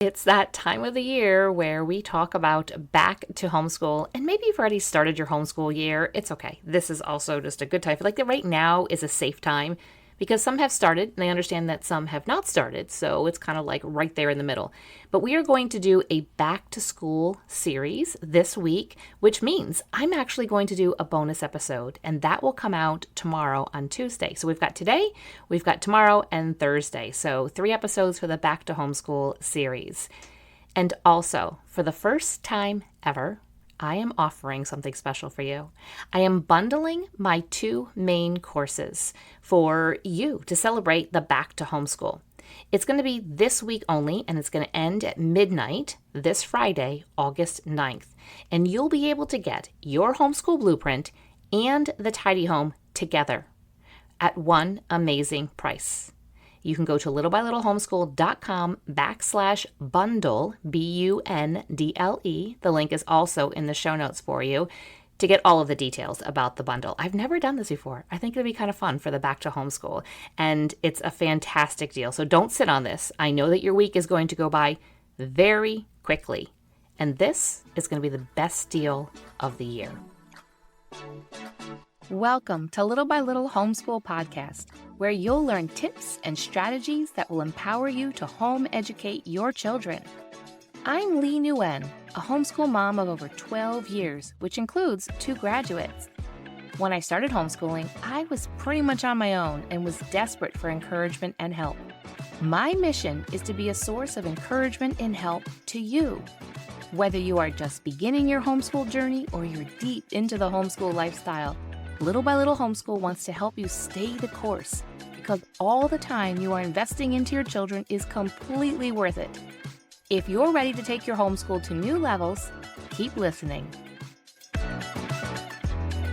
It's that time of the year where we talk about back to homeschool, and maybe you've already started your homeschool year. It's okay. This is also just a good time. I feel like that right now is a safe time because some have started and they understand that some have not started. So it's kind of like right there in the middle. But we are going to do a back to school series this week, which means I'm actually going to do a bonus episode, and that will come out tomorrow on Tuesday. So we've got today, we've got tomorrow, and Thursday. So 3 episodes for the back to homeschool series. And also, for the first time ever, I am offering something special for you. I am bundling my 2 main courses for you to celebrate the back to homeschool. It's going to be this week only, and it's going to end at midnight this Friday, August 9th. And you'll be able to get your homeschool blueprint and the Tidy Home together at one amazing price. You can go to littlebylittlehomeschool.com/bundle, BUNDLE. The link is also in the show notes for you to get all of the details about the bundle. I've never done this before. I think it'd be kind of fun for the back to homeschool, and it's a fantastic deal. So don't sit on this. I know that your week is going to go by very quickly, and this is going to be the best deal of the year. Welcome to Little by Little Homeschool Podcast, where you'll learn tips and strategies that will empower you to home educate your children. I'm Leigh Nguyen, a homeschool mom of over 12 years, which includes 2 graduates. When I started homeschooling, I was pretty much on my own and was desperate for encouragement and help. My mission is to be a source of encouragement and help to you. Whether you are just beginning your homeschool journey or you're deep into the homeschool lifestyle, Little by Little Homeschool wants to help you stay the course, because all the time you are investing into your children is completely worth it. If you're ready to take your homeschool to new levels, keep listening.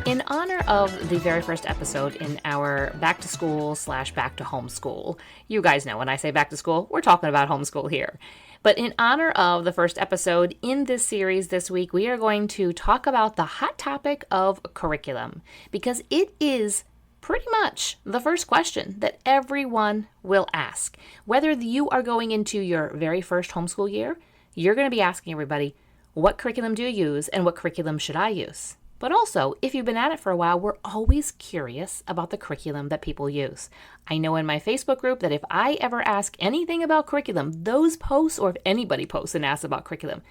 In honor of the very first episode in our back to school / back to homeschool, you guys know when I say back to school, we're talking about homeschool here. But in honor of the first episode in this series this week, we are going to talk about the hot topic of curriculum, because it is pretty much the first question that everyone will ask. Whether you are going into your very first homeschool year, you're going to be asking everybody, what curriculum do you use and what curriculum should I use? But also, if you've been at it for a while, we're always curious about the curriculum that people use. I know in my Facebook group that if I ever ask anything about curriculum, those posts, or if anybody posts and asks about curriculum,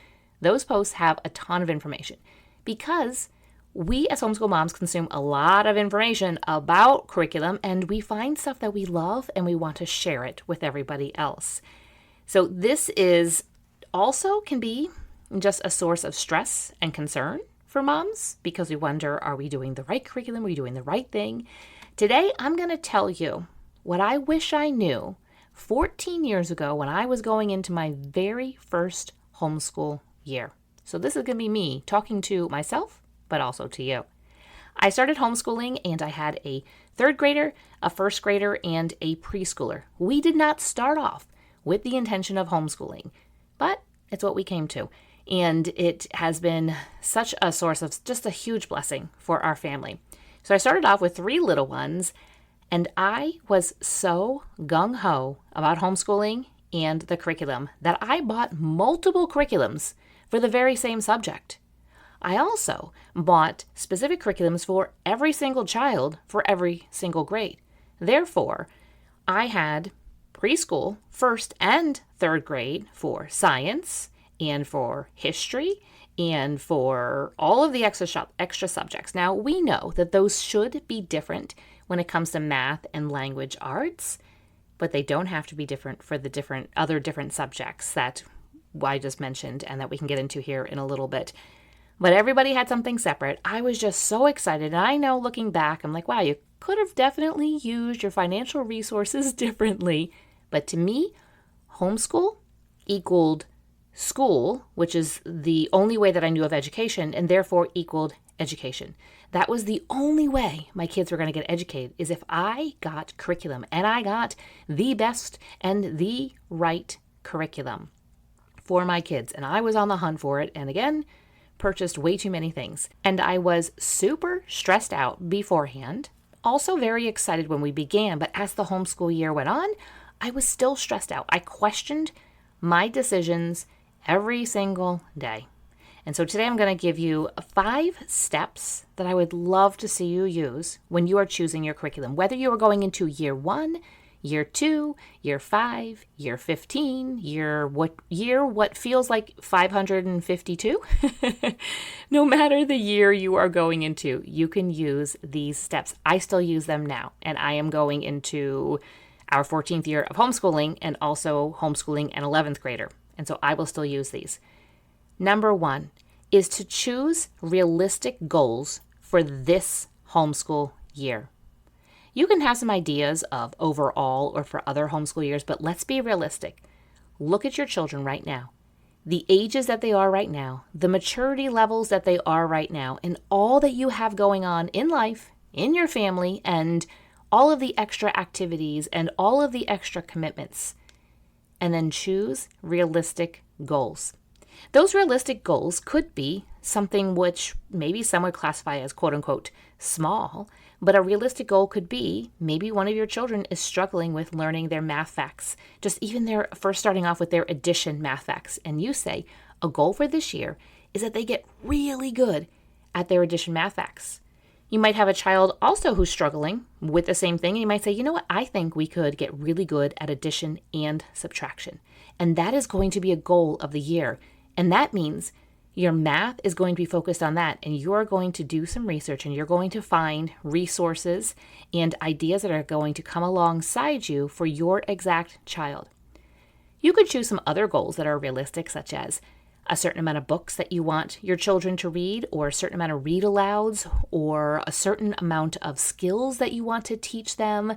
those posts have a ton of information. Because we as homeschool moms consume a lot of information about curriculum, and we find stuff that we love and we want to share it with everybody else. So this is also can be just a source of stress and concern for moms, because we wonder, are we doing the right curriculum? Are we doing the right thing? Today, I'm going to tell you what I wish I knew 14 years ago when I was going into my very first homeschool year. So this is going to be me talking to myself, but also to you. I started homeschooling and I had a 3rd grader, a 1st grader, and a preschooler. We did not start off with the intention of homeschooling, but it's what we came to. And it has been such a source of just a huge blessing for our family. So I started off with 3 little ones, and I was so gung-ho about homeschooling and the curriculum that I bought multiple curriculums for the very same subject. I also bought specific curriculums for every single child for every single grade. Therefore, I had preschool, 1st and 3rd grade for science, and for history, and for all of the extra subjects. Now, we know that those should be different when it comes to math and language arts, but they don't have to be different for the other different subjects that I just mentioned and that we can get into here in a little bit. But everybody had something separate. I was just so excited. And I know looking back, I'm like, wow, you could have definitely used your financial resources differently. But to me, homeschool equaled school, which is the only way that I knew of education, and therefore equaled education. That was the only way my kids were going to get educated, is if I got curriculum, and I got the best and the right curriculum for my kids. And I was on the hunt for it, and again, purchased way too many things. And I was super stressed out beforehand, also very excited when we began, but as the homeschool year went on, I was still stressed out. I questioned my decisions every single day. And so today I'm going to give you 5 steps that I would love to see you use when you are choosing your curriculum, whether you are going into year 1, year 2, year 5, year 15, what feels like 552. No matter the year you are going into, you can use these steps. I still use them now, and I am going into our 14th year of homeschooling and also homeschooling an 11th grader. And so I will still use these. Number 1 is to choose realistic goals for this homeschool year. You can have some ideas of overall or for other homeschool years, but let's be realistic. Look at your children right now, the ages that they are right now, the maturity levels that they are right now, and all that you have going on in life, in your family, and all of the extra activities and all of the extra commitments. And then choose realistic goals. Those realistic goals could be something which maybe some would classify as quote unquote small, but a realistic goal could be maybe one of your children is struggling with learning their math facts, just even they're first starting off with their addition math facts. And you say a goal for this year is that they get really good at their addition math facts. You might have a child also who's struggling with the same thing. And you might say, you know what, I think we could get really good at addition and subtraction. And that is going to be a goal of the year. And that means your math is going to be focused on that. And you're going to do some research and you're going to find resources and ideas that are going to come alongside you for your exact child. You could choose some other goals that are realistic, such as a certain amount of books that you want your children to read, or a certain amount of read alouds, or a certain amount of skills that you want to teach them.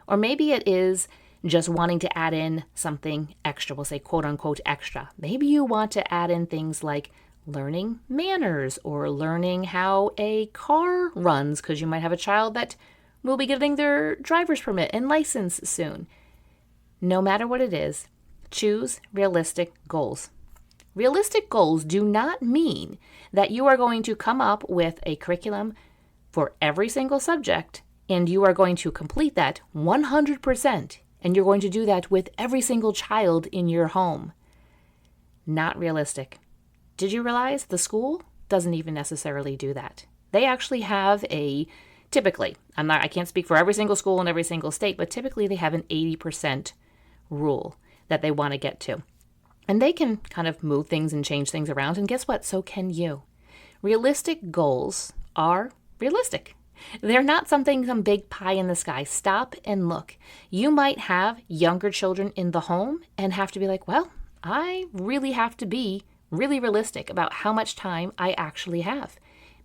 Or maybe it is just wanting to add in something extra. We'll say quote unquote extra. Maybe you want to add in things like learning manners or learning how a car runs, because you might have a child that will be getting their driver's permit and license soon. No matter what it is, choose realistic goals. Realistic goals do not mean that you are going to come up with a curriculum for every single subject and you are going to complete that 100%. And you're going to do that with every single child in your home. Not realistic. Did you realize the school doesn't even necessarily do that? They actually have typically, I can't speak for every single school in every single state, but typically they have an 80% rule that they want to get to. And they can kind of move things and change things around. And guess what? So can you. Realistic goals are realistic. They're not some big pie in the sky. Stop and look. You might have younger children in the home and have to be like, well, I really have to be really realistic about how much time I actually have.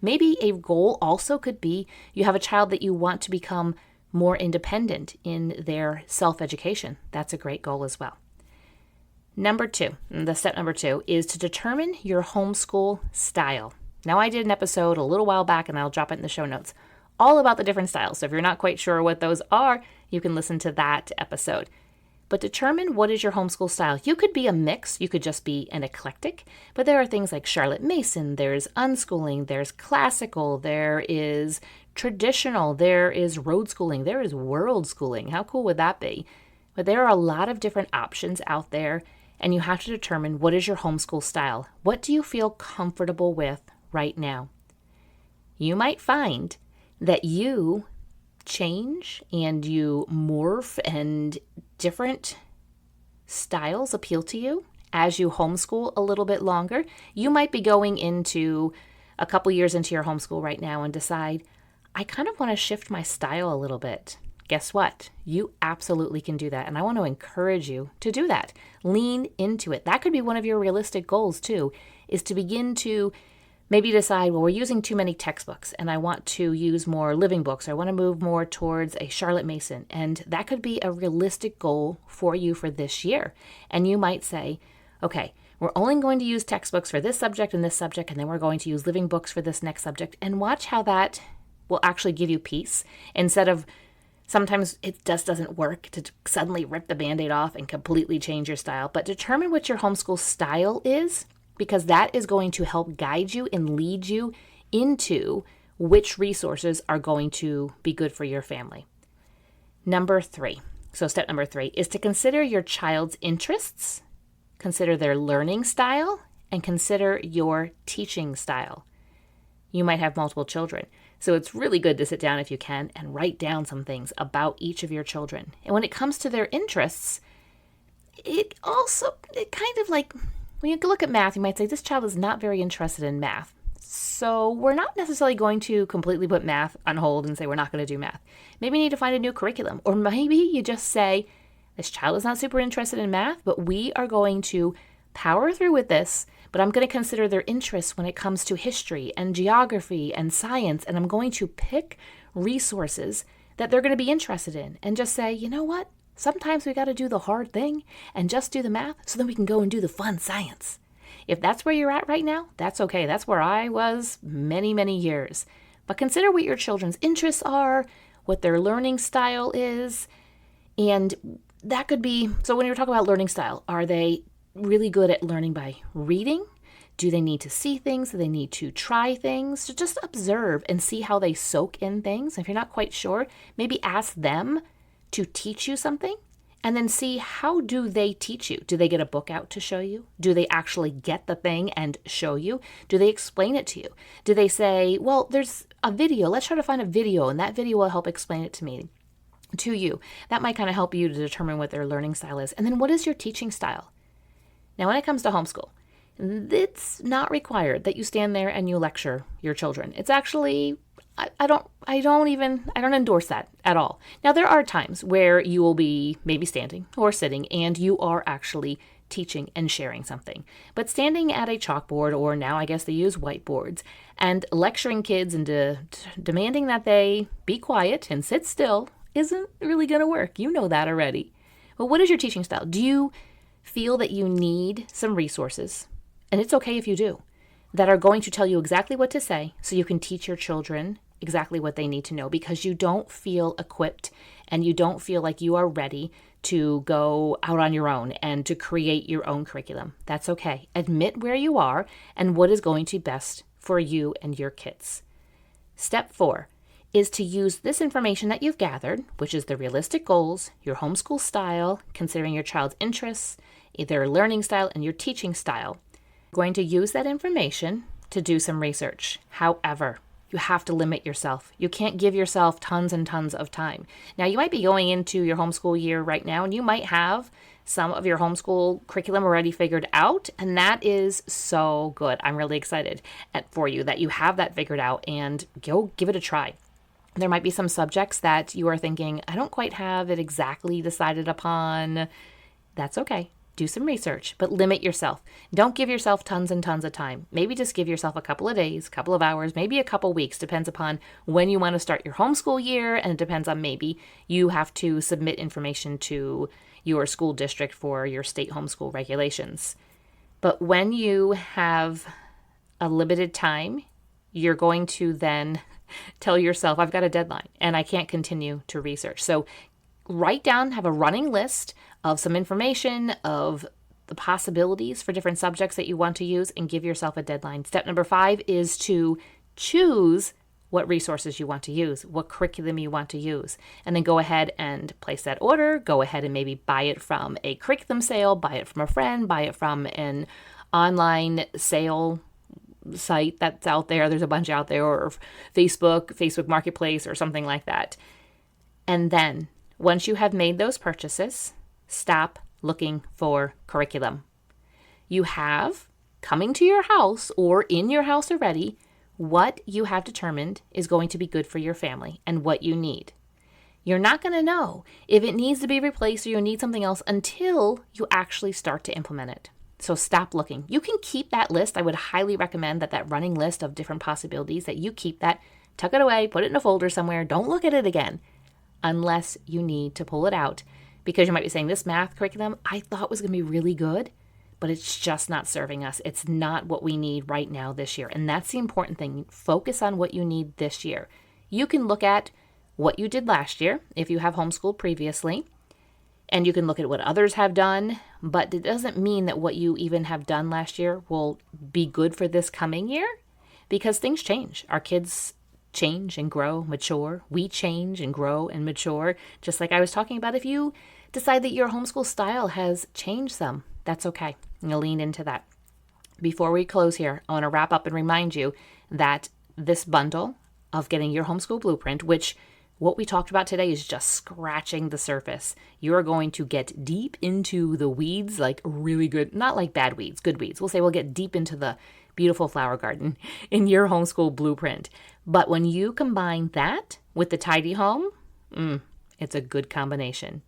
Maybe a goal also could be you have a child that you want to become more independent in their self-education. That's a great goal as well. Step number 2 is to determine your homeschool style. Now, I did an episode a little while back, and I'll drop it in the show notes, all about the different styles. So if you're not quite sure what those are, you can listen to that episode. But determine what is your homeschool style. You could be a mix. You could just be an eclectic. But there are things like Charlotte Mason. There's unschooling. There's classical. There is traditional. There is road schooling. There is world schooling. How cool would that be? But there are a lot of different options out there. And you have to determine what is your homeschool style. What do you feel comfortable with right now? You might find that you change and you morph and different styles appeal to you as you homeschool a little bit longer. You might be going into a couple years into your homeschool right now and decide, I kind of want to shift my style a little bit. Guess what? You absolutely can do that. And I want to encourage you to do that. Lean into it. That could be one of your realistic goals too, is to begin to maybe decide, well, we're using too many textbooks and I want to use more living books. Or I want to move more towards a Charlotte Mason. And that could be a realistic goal for you for this year. And you might say, okay, we're only going to use textbooks for this subject and then we're going to use living books for this next subject. And watch how that will actually give you peace. Instead of sometimes it just doesn't work to suddenly rip the Band-Aid off and completely change your style. But determine what your homeschool style is, because that is going to help guide you and lead you into which resources are going to be good for your family. Step number 3 is to consider your child's interests consider their learning style, and consider your teaching style. You might have multiple children, so it's really good to sit down if you can and write down some things about each of your children. And when it comes to their interests, it kind of like, when you look at math, you might say, this child is not very interested in math. So we're not necessarily going to completely put math on hold and say we're not going to do math. Maybe you need to find a new curriculum. Or maybe you just say, this child is not super interested in math, but we are going to power through with this, but I'm going to consider their interests when it comes to history and geography and science, and I'm going to pick resources that they're going to be interested in and just say, you know what? Sometimes we got to do the hard thing and just do the math so then we can go and do the fun science. If that's where you're at right now, that's okay. That's where I was many, many years. But consider what your children's interests are, what their learning style is, and that could be, so when you're talking about learning style, are they really good at learning by reading? Do they need to see things? Do they need to try things? So just observe and see how they soak in things. If you're not quite sure, maybe ask them to teach you something and then see, how do they teach you? Do they get a book out to show you? Do they actually get the thing and show you? Do they explain it to you? Do they say, well, there's a video. Let's try to find a video and that video will help explain it to you. That might kind of help you to determine what their learning style is. And then what is your teaching style? Now, when it comes to homeschool, it's not required that you stand there and you lecture your children. It's actually, I don't endorse that at all. Now, there are times where you will be maybe standing or sitting and you are actually teaching and sharing something. But standing at a chalkboard, or now I guess they use whiteboards, and lecturing kids and demanding that they be quiet and sit still isn't really going to work. You know that already. Well, what is your teaching style? Do you feel that you need some resources, and it's okay if you do, that are going to tell you exactly what to say so you can teach your children exactly what they need to know, because you don't feel equipped and you don't feel like you are ready to go out on your own and to create your own curriculum? That's okay. Admit where you are and what is going to be best for you and your kids. Step 4 is to use this information that you've gathered, which is the realistic goals, your homeschool style, considering your child's interests, their learning style, and your teaching style. You're going to use that information to do some research. However, you have to limit yourself. You can't give yourself tons and tons of time. Now, you might be going into your homeschool year right now, and you might have some of your homeschool curriculum already figured out, and that is so good. I'm really excited for you that you have that figured out, and go give it a try. There might be some subjects that you are thinking, I don't quite have it exactly decided upon. That's okay. Do some research, but limit yourself. Don't give yourself tons and tons of time. Maybe just give yourself a couple of days, couple of hours, maybe a couple weeks. Depends upon when you want to start your homeschool year, and it depends on maybe you have to submit information to your school district for your state homeschool regulations. But when you have a limited time, you're going to then tell yourself, I've got a deadline and I can't continue to research. So write down, have a running list of some information of the possibilities for different subjects that you want to use, and give yourself a deadline. Step number 5 is to choose what resources you want to use, what curriculum you want to use, and then go ahead and place that order. Go ahead and maybe buy it from a curriculum sale, buy it from a friend, buy it from an online sale site that's out there. There's a bunch out there, or Facebook Marketplace, or something like that. And then once you have made those purchases, stop looking for curriculum. You have coming to your house or in your house already what you have determined is going to be good for your family and what you need. You're not going to know if it needs to be replaced or you need something else until you actually start to implement it. So stop looking. You can keep that list. I would highly recommend that running list of different possibilities, that you keep that, tuck it away, put it in a folder somewhere. Don't look at it again unless you need to pull it out, because you might be saying, this math curriculum I thought was going to be really good, but it's just not serving us. It's not what we need right now this year. And that's the important thing. Focus on what you need this year. You can look at what you did last year if you have homeschooled previously, and you can look at what others have done, but it doesn't mean that what you even have done last year will be good for this coming year, because things change. Our kids change and grow, mature. We change and grow and mature. Just like I was talking about, if you decide that your homeschool style has changed some, that's okay. I'm going to lean into that. Before we close here, I want to wrap up and remind you that this bundle of getting your homeschool blueprint, which what we talked about today is just scratching the surface. You're going to get deep into the weeds, like really good, not like bad weeds, good weeds. We'll say we'll get deep into the beautiful flower garden in your homeschool blueprint. But when you combine that with the tidy home, it's a good combination.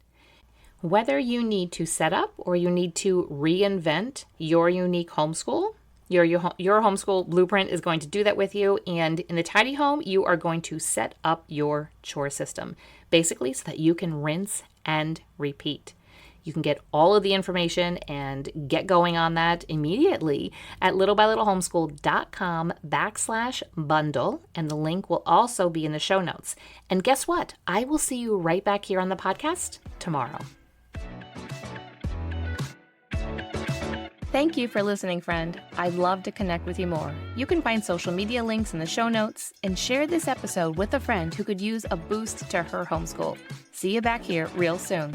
Whether you need to set up or you need to reinvent your unique homeschool, your homeschool blueprint is going to do that with you. And in the tidy home, you are going to set up your chore system, basically so that you can rinse and repeat. You can get all of the information and get going on that immediately at littlebylittlehomeschool.com/bundle. And the link will also be in the show notes. And guess what? I will see you right back here on the podcast tomorrow. Thank you for listening, friend. I'd love to connect with you more. You can find social media links in the show notes and share this episode with a friend who could use a boost to her homeschool. See you back here real soon.